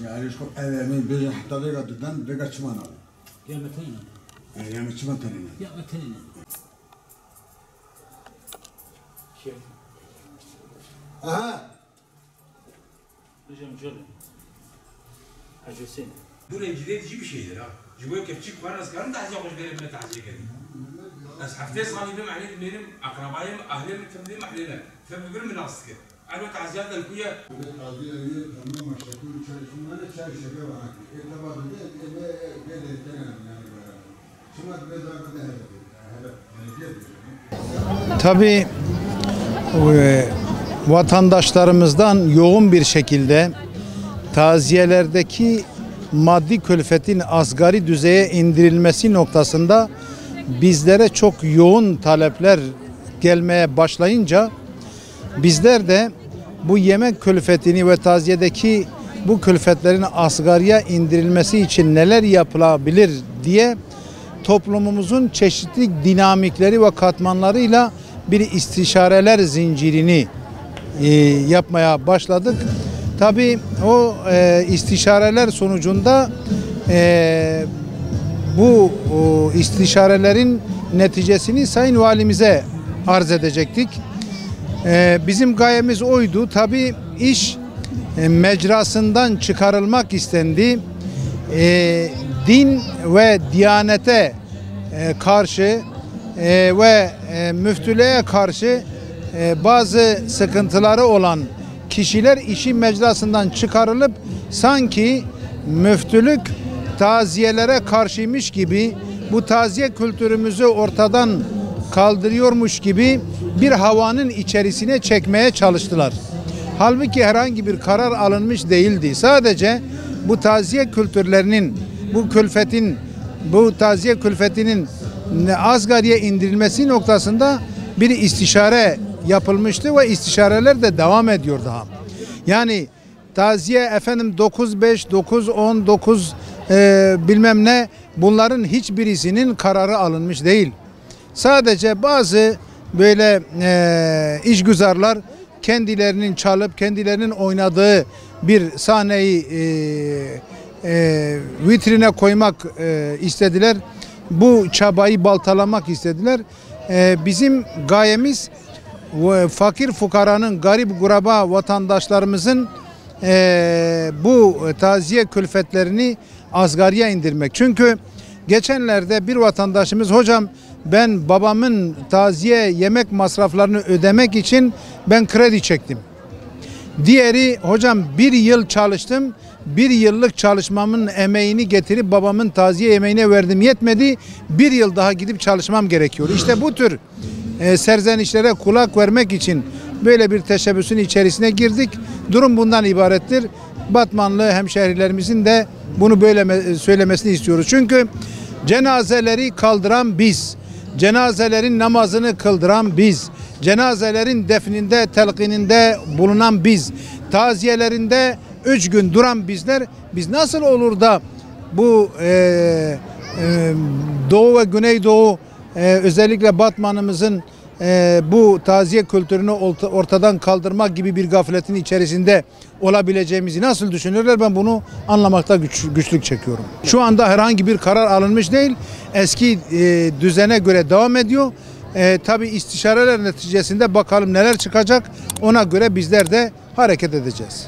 يعني شكون من بيجي حتى ليك ددان ليك تشمان يا متين يا متشمان تاني يا متين شوف رجع مجرد عجوسين دول الجديد يجيب شيء لا جوي كيف تشيك فارس كان تحجي خوش غير من تحجي كذي بس حفتيس غالي بهم عليه بينهم أقربائهم أهلهم تفهمين محلنا فبقول من أصل كده أنا تعزيات الكوية Tabii vatandaşlarımızdan yoğun bir şekilde taziyelerdeki maddi külfetin asgari düzeye indirilmesi noktasında bizlere çok yoğun talepler gelmeye başlayınca bizler de bu yemek külfetini ve taziyedeki bu külfetlerin asgariye indirilmesi için neler yapılabilir diye toplumumuzun çeşitli dinamikleri ve katmanlarıyla bir istişareler zincirini yapmaya başladık. Tabii o istişareler sonucunda bu istişarelerin neticesini Sayın Valimize arz edecektik. Bizim gayemiz oydu. Tabii iş mecrasından çıkarılmak istendi. Din ve diyanete karşı ve müftülüğe karşı bazı sıkıntıları olan kişiler işi mecrasından çıkarılıp sanki müftülük taziyelere karşıymış gibi, bu taziye kültürümüzü ortadan kaldırıyormuş gibi bir havanın içerisine çekmeye çalıştılar. Halbuki herhangi bir karar alınmış değildi. Sadece bu taziye kültürlerinin, bu külfetin, bu taziye külfetinin asgariye indirilmesi noktasında bir istişare yapılmıştı ve istişareler de devam ediyor daha. Yani taziye efendim 9-5, 9-10, 9 bilmem ne, bunların hiçbirisinin kararı alınmış değil. Sadece bazı böyle işgüzarlar kendilerinin çalıp kendilerinin oynadığı bir sahneyi vitrine koymak istediler. Bu çabayı baltalamak istediler. Bizim gayemiz fakir fukaranın, garip guraba vatandaşlarımızın bu taziye külfetlerini asgariye indirmek. Çünkü geçenlerde bir vatandaşımız, hocam ben babamın taziye yemek masraflarını ödemek için ben kredi çektim. Diğeri, hocam bir yıl çalıştım, bir yıllık çalışmamın emeğini getirip babamın taziye yemeğine verdim, yetmedi, bir yıl daha gidip çalışmam gerekiyor. İşte bu tür serzenişlere kulak vermek için böyle bir teşebbüsün içerisine girdik. Durum bundan ibarettir. Batmanlı hemşehrilerimizin de bunu böyle söylemesini istiyoruz. Çünkü cenazeleri kaldıran biz, cenazelerin namazını kıldıran biz, cenazelerin defninde, telkininde bulunan biz, taziyelerinde 3 gün duran bizler, biz nasıl olur da bu Doğu ve Güneydoğu özellikle Batman'ımızın bu taziye kültürünü ortadan kaldırmak gibi bir gafletin içerisinde olabileceğimizi nasıl düşünürler, ben bunu anlamakta güçlük çekiyorum. Şu anda herhangi bir karar alınmış değil, eski düzene göre devam ediyor. Tabii istişareler neticesinde bakalım neler çıkacak, ona göre bizler de hareket edeceğiz.